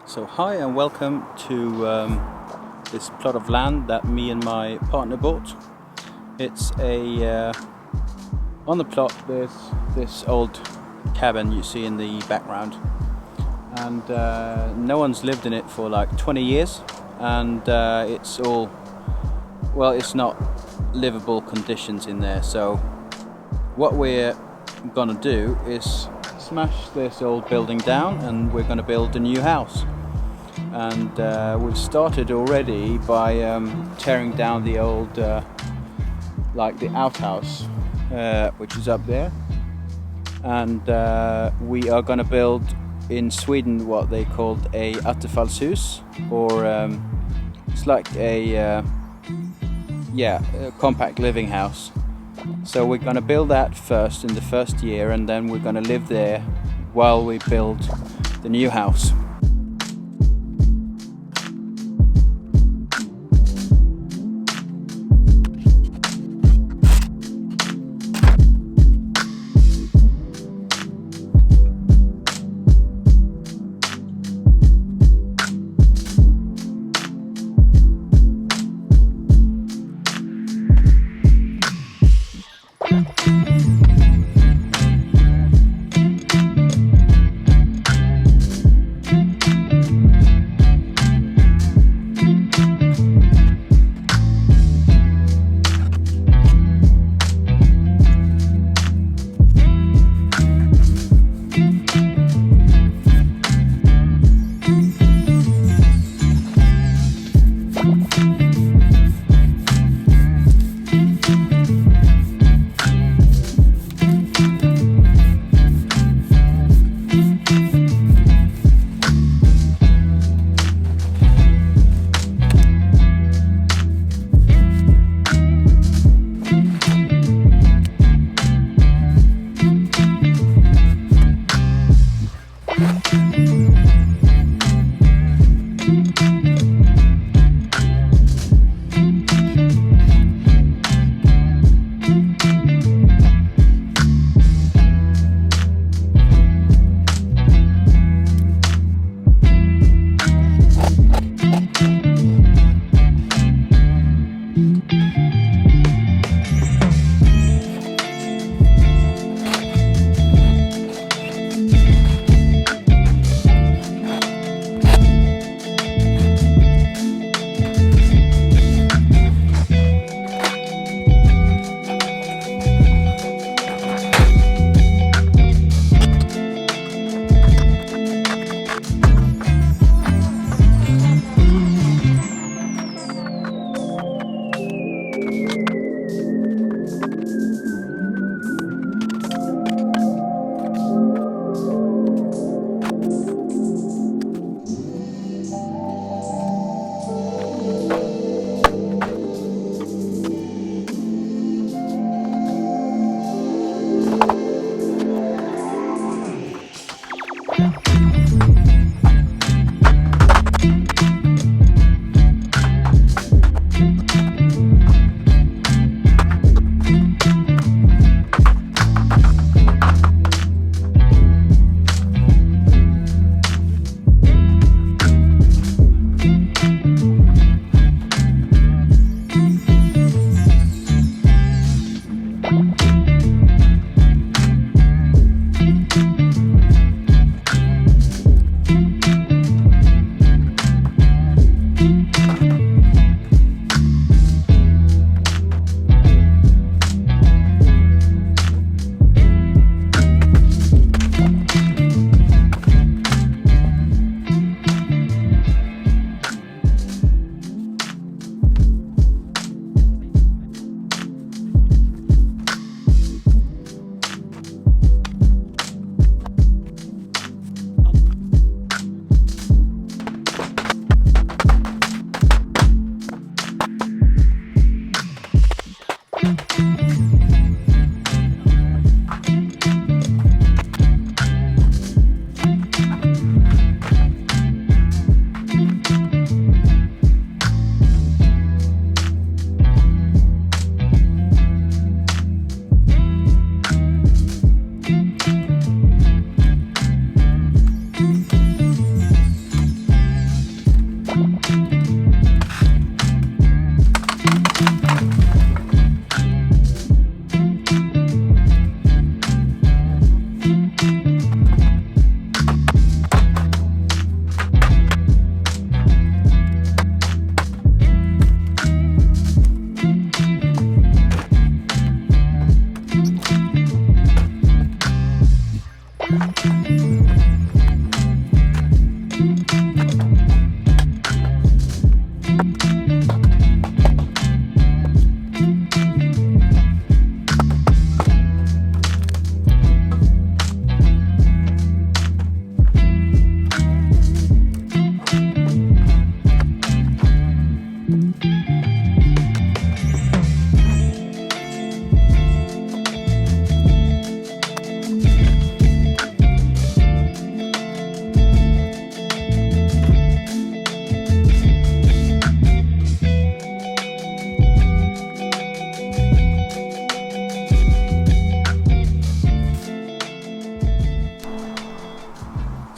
So hi and welcome to this plot of land that me and my partner bought. It's on the plot there's this old cabin you see in the background, and no one's lived in it for like 20 years, and it's not livable conditions in there. So what we're gonna do is smash this old building down and we're going to build a new house. And we've started already by tearing down the old like the outhouse which is up there, and we are going to build in Sweden what they called a attefallshus, or it's like a compact living house. So we're going to build that first in the first year, and then we're going to live there while we build the new house.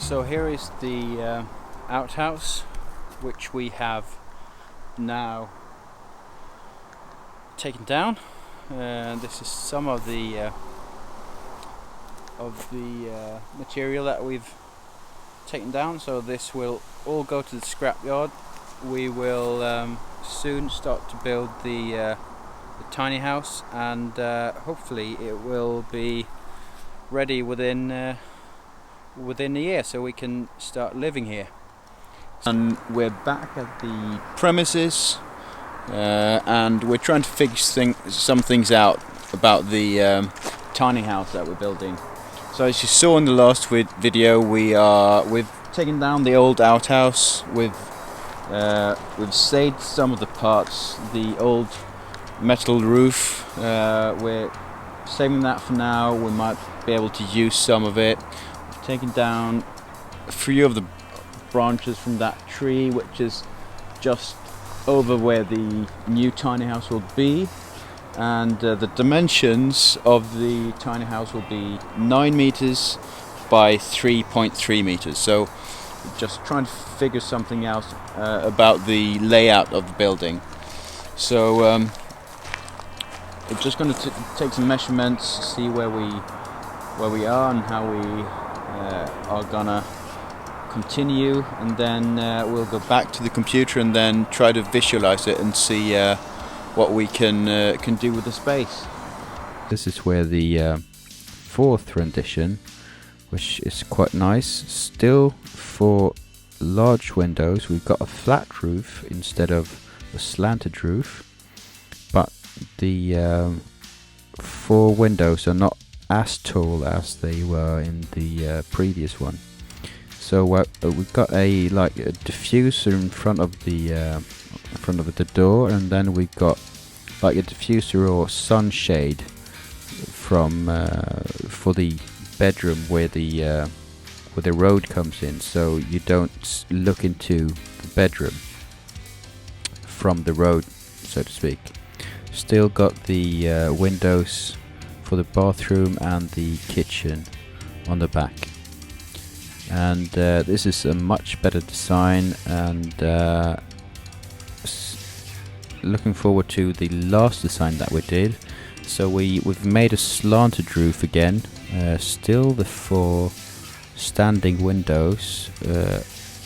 So here is the outhouse, which we have now taken down. This is some of the material that we've taken down. So this will all go to the scrapyard. We will soon start to build the tiny house, and hopefully it will be ready within a year, so we can start living here. And we're back at the premises, and we're trying to figure some things out about the tiny house that we're building. So as you saw in the last video, we've taken down the old outhouse. We've saved some of the parts, the old metal roof. We're saving that for now. We might be able to use some of it. Taken down a few of the branches from that tree, which is just over where the new tiny house will be, and the dimensions of the tiny house will be 9 meters by 3.3 meters. So we're just trying to figure something out about the layout of the building. So we're just going to take some measurements, see where we are and how we are gonna continue, and then we'll go back to the computer and then try to visualize it and see what we can do with the space. This is where the fourth rendition, which is quite nice. Still, for large windows, we've got a flat roof instead of a slanted roof, but the 4 windows are not as tall as they were in the previous one. So we've got a diffuser in front of the door, and then we've got like a diffuser or sunshade from for the bedroom where the road comes in, so you don't look into the bedroom from the road, so to speak. Still got the windows for the bathroom and the kitchen on the back, and this is a much better design, and looking forward to the last design that we did. So we've made a slanted roof again, still the 4 standing windows,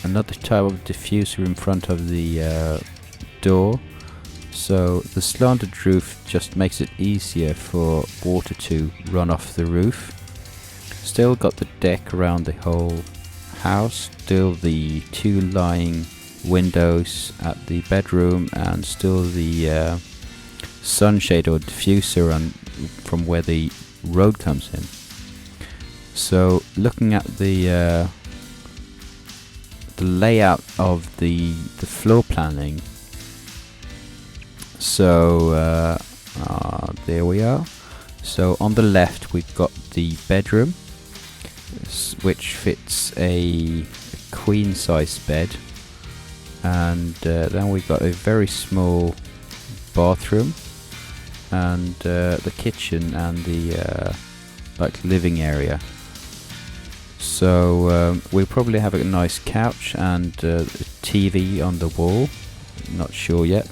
another type of diffuser in front of the door. So the slanted roof just makes it easier for water to run off the roof. Still got the deck around the whole house, still the 2 lying windows at the bedroom, and still the sunshade or diffuser from where the road comes in. So looking at the layout of the floor planning, so there we are. So on the left we've got the bedroom, which fits a queen size bed, and then we've got a very small bathroom, and the kitchen and the living area. So we probably have a nice couch and a TV on the wall, not sure yet.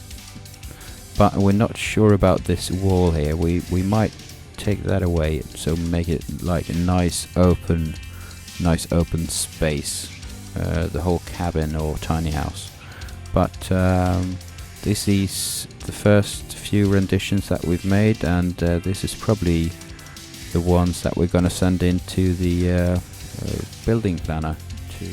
But we're not sure about this wall here. We might take that away, so make it like a nice open space, the whole cabin or tiny house. But this is the first few renditions that we've made, and this is probably the ones that we're going to send into the building planner to